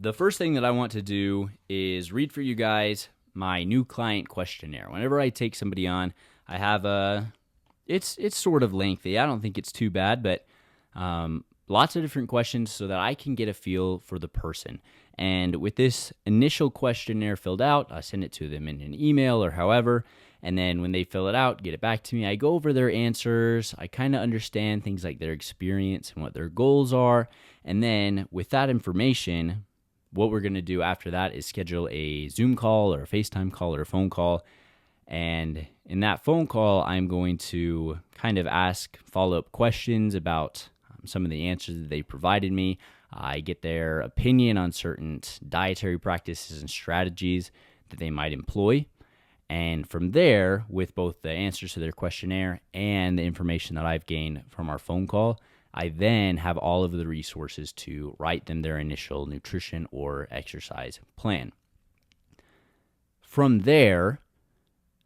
the first thing that I want to do is read for you guys my new client questionnaire. Whenever I take somebody on, I have it's sort of lengthy. I don't think it's too bad, but lots of different questions so that I can get a feel for the person. And with this initial questionnaire filled out, I send it to them in an email or however, and then when they fill it out, get it back to me, I go over their answers. I kind of understand things like their experience and what their goals are. And then with that information, what we're going to do after that is schedule a Zoom call or a FaceTime call or a phone call. And in that phone call, I'm going to kind of ask follow-up questions about some of the answers that they provided me. I get their opinion on certain dietary practices and strategies that they might employ. And from there, with both the answers to their questionnaire and the information that I've gained from our phone call, I then have all of the resources to write them their initial nutrition or exercise plan. From there,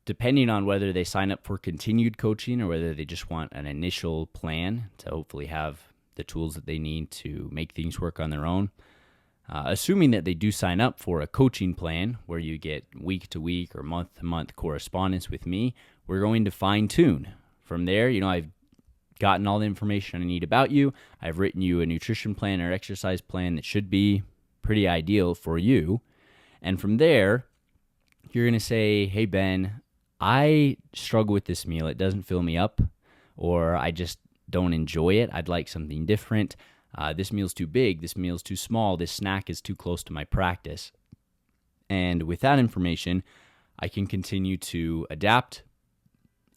depending on whether they sign up for continued coaching or whether they just want an initial plan to hopefully have the tools that they need to make things work on their own, assuming that they do sign up for a coaching plan where you get week-to-week or month-to-month correspondence with me, we're going to fine-tune. From there, I've gotten all the information I need about you. I've written you a nutrition plan or exercise plan that should be pretty ideal for you. And from there, you're going to say, hey, Ben, I struggle with this meal. It doesn't fill me up, or I just don't enjoy it. I'd like something different. This meal's too big. This meal's too small. This snack is too close to my practice. And with that information, I can continue to adapt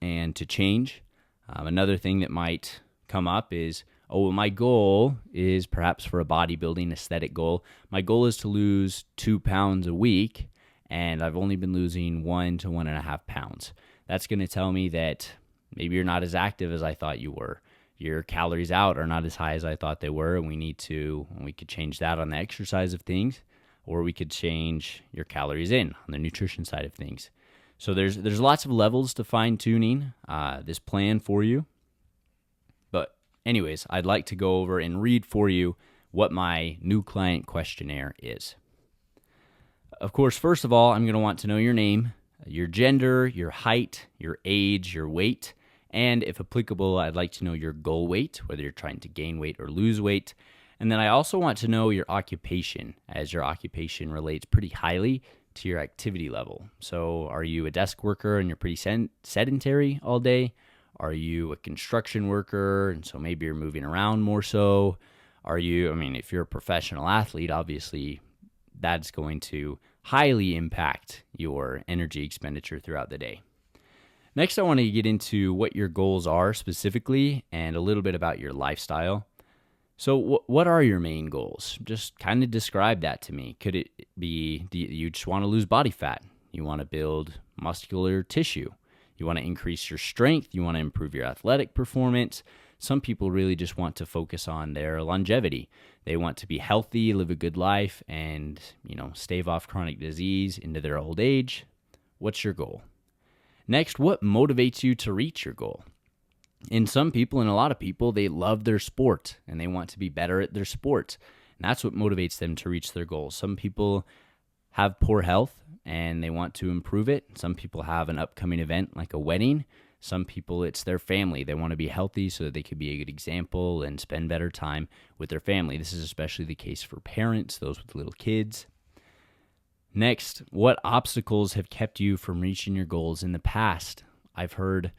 and to change. Another thing that might come up is, my goal is perhaps for a bodybuilding aesthetic goal. My goal is to lose 2 pounds a week, and I've only been losing 1 to 1.5 pounds. That's going to tell me that maybe you're not as active as I thought you were. Your calories out are not as high as I thought they were, and we could change that on the exercise of things, or we could change your calories in on the nutrition side of things. So there's lots of levels to fine-tuning this plan for you. But anyways, I'd like to go over and read for you what my new client questionnaire is. Of course, first of all, I'm going to want to know your name, your gender, your height, your age, your weight, and if applicable, I'd like to know your goal weight, whether you're trying to gain weight or lose weight. And then I also want to know your occupation, as your occupation relates pretty highly to your activity level. So are you a desk worker and you're pretty sedentary all day? Are you a construction worker and so maybe you're moving around more so? If you're a professional athlete, obviously that's going to highly impact your energy expenditure throughout the day. Next, I want to get into what your goals are specifically and a little bit about your lifestyle. So what are your main goals? Just kind of describe that to me. Could it be you just want to lose body fat? You want to build muscular tissue? You want to increase your strength? You want to improve your athletic performance? Some people really just want to focus on their longevity. They want to be healthy, live a good life, and stave off chronic disease into their old age. What's your goal? Next, what motivates you to reach your goal? In some people, and a lot of people, they love their sport and they want to be better at their sport. And that's what motivates them to reach their goals. Some people have poor health and they want to improve it. Some people have an upcoming event like a wedding. Some people, it's their family. They want to be healthy so that they could be a good example and spend better time with their family. This is especially the case for parents, those with little kids. Next, what obstacles have kept you from reaching your goals in the past? I've heard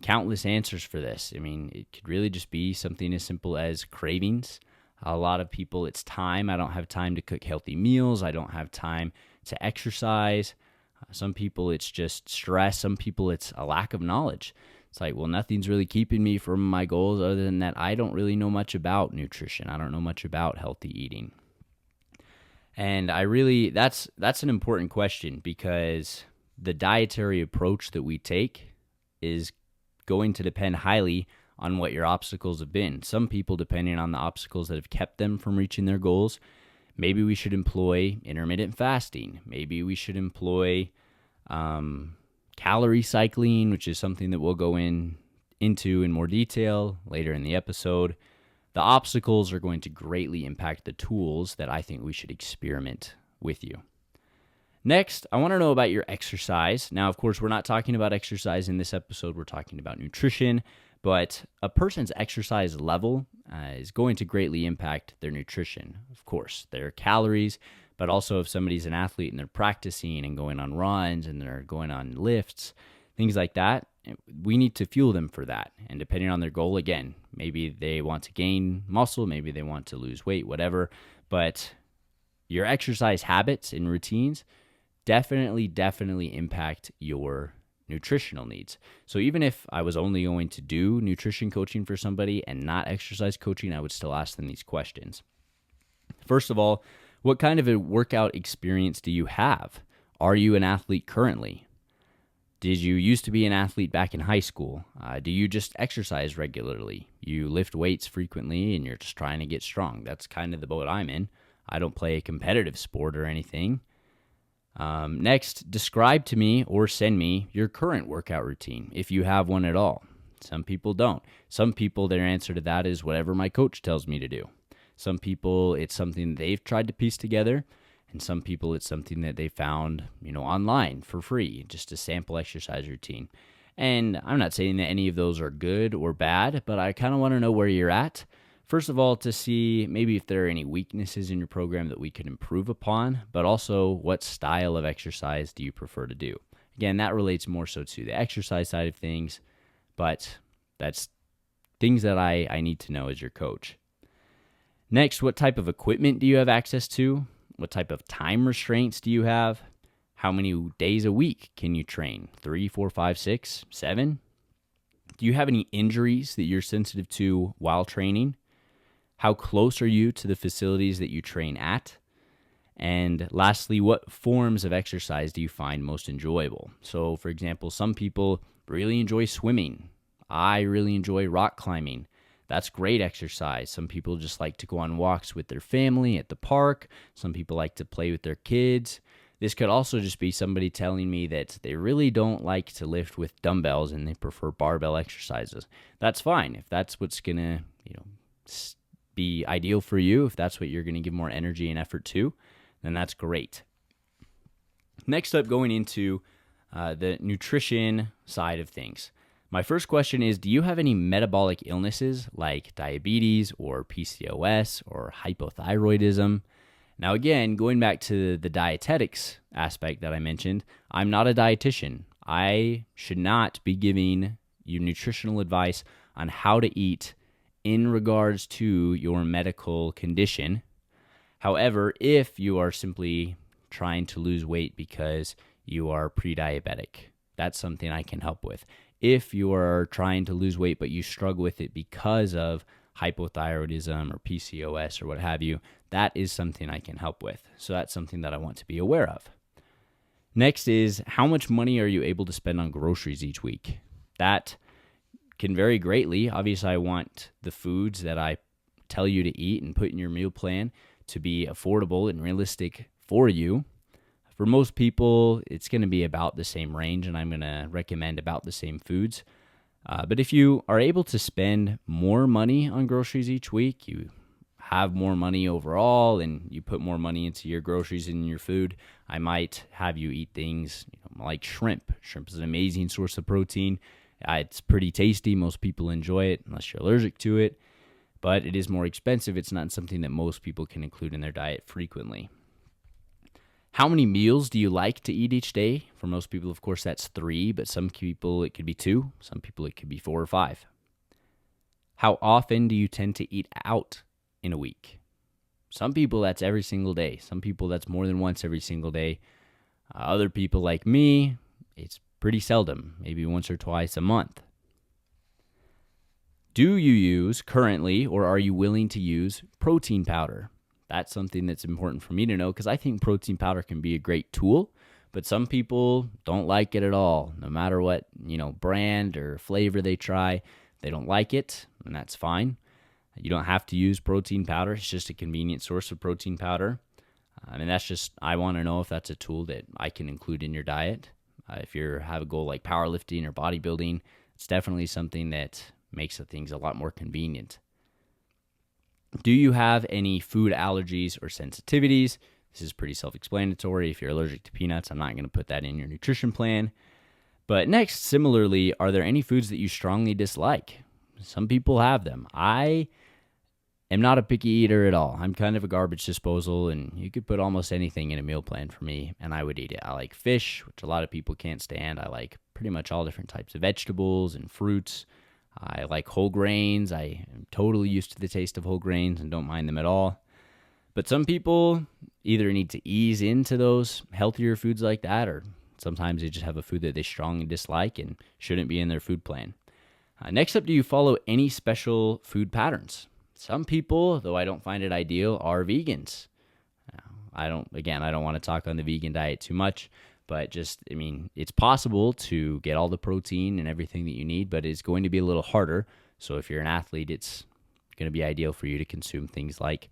countless answers for this. It could really just be something as simple as cravings. A lot of people, it's time. I don't have time to cook healthy meals. I don't have time to exercise. Some people, it's just stress. Some people, it's a lack of knowledge. It's like, nothing's really keeping me from my goals other than that I don't really know much about nutrition. I don't know much about healthy eating. And that's an important question because the dietary approach that we take is going to depend highly on what your obstacles have been. Some people, depending on the obstacles that have kept them from reaching their goals, maybe we should employ intermittent fasting. Maybe we should employ calorie cycling, which is something that we'll go into in more detail later in the episode. The obstacles are going to greatly impact the tools that I think we should experiment with you. Next, I want to know about your exercise. Now, of course, we're not talking about exercise in this episode. We're talking about nutrition, but a person's exercise level is going to greatly impact their nutrition. Of course, their calories, but also if somebody's an athlete and they're practicing and going on runs and they're going on lifts, things like that, we need to fuel them for that. And depending on their goal, again, maybe they want to gain muscle, maybe they want to lose weight, whatever. But your exercise habits and routines definitely impact your nutritional needs. So even if I was only going to do nutrition coaching for somebody and not exercise coaching, I would still ask them these questions. First of all, what kind of a workout experience do you have? Are you an athlete currently? Did you used to be an athlete back in high school? Do you just exercise regularly? You lift weights frequently and you're just trying to get strong. That's kind of the boat I'm in. I don't play a competitive sport or anything. Next, describe to me or send me your current workout routine, if you have one at all. Some people don't. Some people, their answer to that is whatever my coach tells me to do. Some people, it's something they've tried to piece together. And some people, it's something that they found, online for free, just a sample exercise routine. And I'm not saying that any of those are good or bad, but I kind of want to know where you're at. First of all, to see maybe if there are any weaknesses in your program that we could improve upon, but also what style of exercise do you prefer to do? Again, that relates more so to the exercise side of things, but that's things that I need to know as your coach. Next, what type of equipment do you have access to? What type of time restraints do you have? How many days a week can you train? 3, 4, 5, 6, 7? Do you have any injuries that you're sensitive to while training? How close are you to the facilities that you train at? And lastly, what forms of exercise do you find most enjoyable? So, for example, some people really enjoy swimming. I really enjoy rock climbing. That's great exercise. Some people just like to go on walks with their family at the park. Some people like to play with their kids. This could also just be somebody telling me that they really don't like to lift with dumbbells and they prefer barbell exercises. That's fine. If that's what's going to, be ideal for you, if that's what you're going to give more energy and effort to, then that's great. Next up, going into the nutrition side of things. My first question is, do you have any metabolic illnesses like diabetes or PCOS or hypothyroidism? Now, again, going back to the dietetics aspect that I mentioned, I'm not a dietitian. I should not be giving you nutritional advice on how to eat in regards to your medical condition. However, if you are simply trying to lose weight because you are pre-diabetic, that's something I can help with. If you are trying to lose weight but you struggle with it because of hypothyroidism or PCOS or what have you, that is something I can help with. So that's something that I want to be aware of. Next is, how much money are you able to spend on groceries each week? That can vary greatly. Obviously, I want the foods that I tell you to eat and put in your meal plan to be affordable and realistic for you. For most people, it's going to be about the same range, and I'm going to recommend about the same foods. But if you are able to spend more money on groceries each week, you have more money overall, and you put more money into your groceries and your food, I might have you eat things like shrimp. Shrimp is an amazing source of protein. It's pretty tasty. Most people enjoy it, unless you're allergic to it. But it is more expensive. It's not something that most people can include in their diet frequently. How many meals do you like to eat each day? For most people, of course, that's 3, but some people it could be 2. Some people it could be 4 or 5. How often do you tend to eat out in a week? Some people, that's every single day. Some people, that's more than once every single day. Other people like me, it's pretty seldom, maybe once or twice a month. Do you use currently, or are you willing to use protein powder? That's something that's important for me to know, because I think protein powder can be a great tool, but some people don't like it at all. No matter what, brand or flavor they try, they don't like it, and that's fine. You don't have to use protein powder. It's just a convenient source of protein powder. I want to know if that's a tool that I can include in your diet. If you have a goal like powerlifting or bodybuilding, it's definitely something that makes the things a lot more convenient. Do you have any food allergies or sensitivities? This is pretty self-explanatory. If you're allergic to peanuts, I'm not going to put that in your nutrition plan. But next, similarly, are there any foods that you strongly dislike? Some people have them. I am not a picky eater at all. I'm kind of a garbage disposal, and you could put almost anything in a meal plan for me, and I would eat it. I like fish, which a lot of people can't stand. I like pretty much all different types of vegetables and fruits. I like whole grains. I am totally used to the taste of whole grains and don't mind them at all. But some people either need to ease into those healthier foods like that, or sometimes they just have a food that they strongly dislike and shouldn't be in their food plan. Next up, do you follow any special food patterns? Some people, though I don't find it ideal, are vegans. I don't want to talk on the vegan diet too much, but it's possible to get all the protein and everything that you need, but it's going to be a little harder. So if you're an athlete, it's going to be ideal for you to consume things like,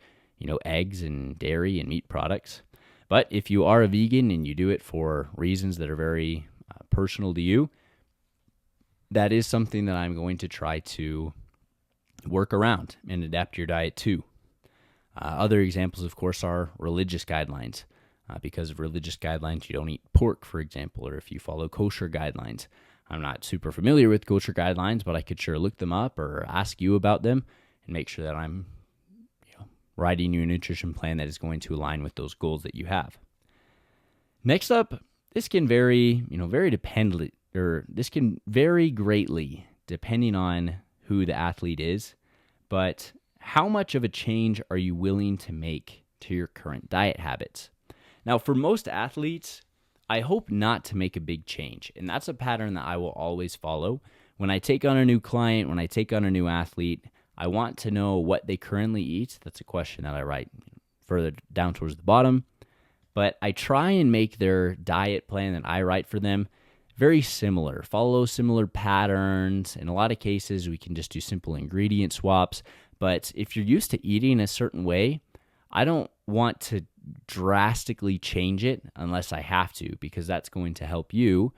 eggs and dairy and meat products. But if you are a vegan and you do it for reasons that are very personal to you, that is something that I'm going to try to work around and adapt your diet to. Other examples, of course, are religious guidelines. Because of religious guidelines, you don't eat pork, for example, or if you follow kosher guidelines. I'm not super familiar with kosher guidelines, but I could sure look them up or ask you about them and make sure that I'm writing you a nutrition plan that is going to align with those goals that you have. Next up, this can vary, this can vary greatly depending on who the athlete is, but how much of a change are you willing to make to your current diet habits? Now, for most athletes, I hope not to make a big change, and that's a pattern that I will always follow. When I take on a new client, when I take on a new athlete, I want to know what they currently eat. That's a question that I write further down towards the bottom. But I try and make their diet plan that I write for them very similar, follow similar patterns. In a lot of cases, we can just do simple ingredient swaps. But if you're used to eating a certain way, I don't want to drastically change it unless I have to, because that's going to help you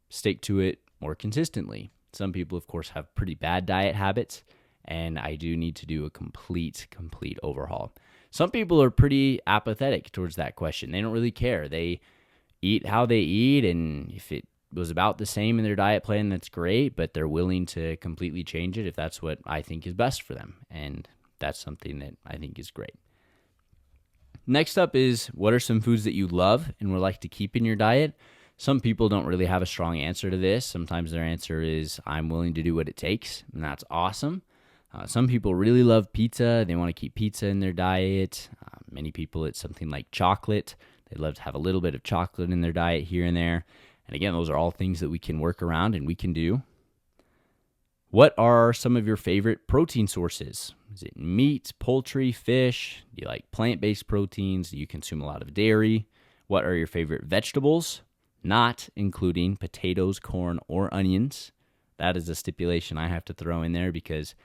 stick to it more consistently. Some people, of course, have pretty bad diet habits, and I do need to do a complete overhaul. Some people are pretty apathetic towards that question. They don't really care. They eat how they eat, and if it was about the same in their diet plan, that's great, but they're willing to completely change it if that's what I think is best for them, and that's something that I think is great. Next up is, what are some foods that you love and would like to keep in your diet? Some people don't really have a strong answer to this. Sometimes their answer is, I'm willing to do what it takes, and that's awesome. Some people really love pizza. They want to keep pizza in their diet. Many people, it's something like chocolate. They love to have a little bit of chocolate in their diet here and there. And again, those are all things that we can work around and we can do. What are some of your favorite protein sources? Is it meat, poultry, fish? Do you like plant-based proteins? Do you consume a lot of dairy? What are your favorite vegetables? Not including potatoes, corn, or onions. That is a stipulation I have to throw in there because,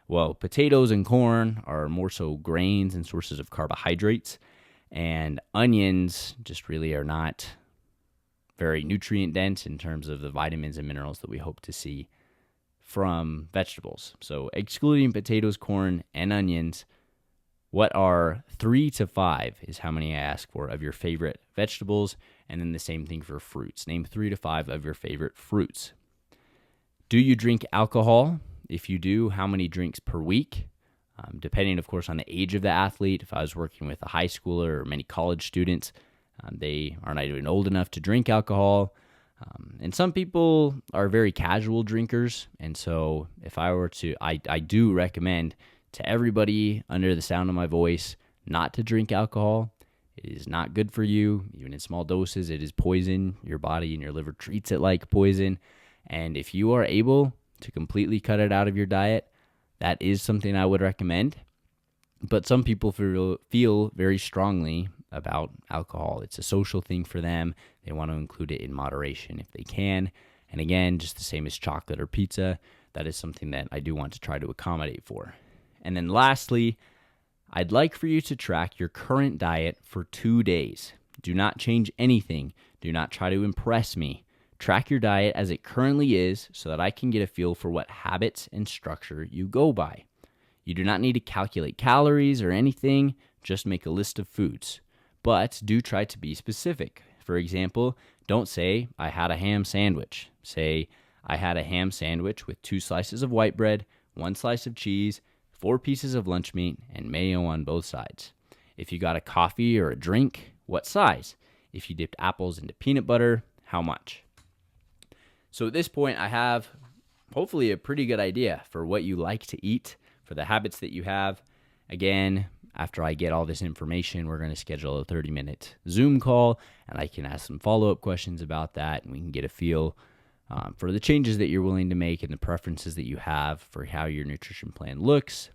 well, potatoes and corn are more so grains and sources of carbohydrates, and onions just really are not very nutrient dense in terms of the vitamins and minerals that we hope to see from vegetables. So excluding potatoes, corn, and onions, what are 3 to 5 is how many I ask for of your favorite vegetables, and then the same thing for fruits. Name 3 to 5 of your favorite fruits. Do you drink alcohol? If you do, how many drinks per week? Depending, of course, on the age of the athlete. If I was working with a high schooler or many college students, they are not even old enough to drink alcohol. And some people are very casual drinkers. And so if I were to, I do recommend to everybody under the sound of my voice not to drink alcohol. It is not good for you. Even in small doses, it is poison. Your body and your liver treats it like poison. And if you are able to completely cut it out of your diet, that is something I would recommend. But some people feel very strongly about alcohol. It's a social thing for them. They want to include it in moderation if they can. And again, just the same as chocolate or pizza, that is something that I do want to try to accommodate for. And then lastly, I'd like for you to track your current diet for 2 days. Do not change anything. Do not try to impress me. Track your diet as it currently is so that I can get a feel for what habits and structure you go by. You do not need to calculate calories or anything, just make a list of foods. But do try to be specific. For example, don't say, I had a ham sandwich. Say, I had a ham sandwich with 2 slices of white bread, 1 slice of cheese, 4 pieces of lunch meat, and mayo on both sides. If you got a coffee or a drink, what size? If you dipped apples into peanut butter, how much? So at this point, I have hopefully a pretty good idea for what you like to eat, for the habits that you have. Again, after I get all this information, we're going to schedule a 30-minute Zoom call, and I can ask some follow-up questions about that, and we can get a feel for the changes that you're willing to make and the preferences that you have for how your nutrition plan looks.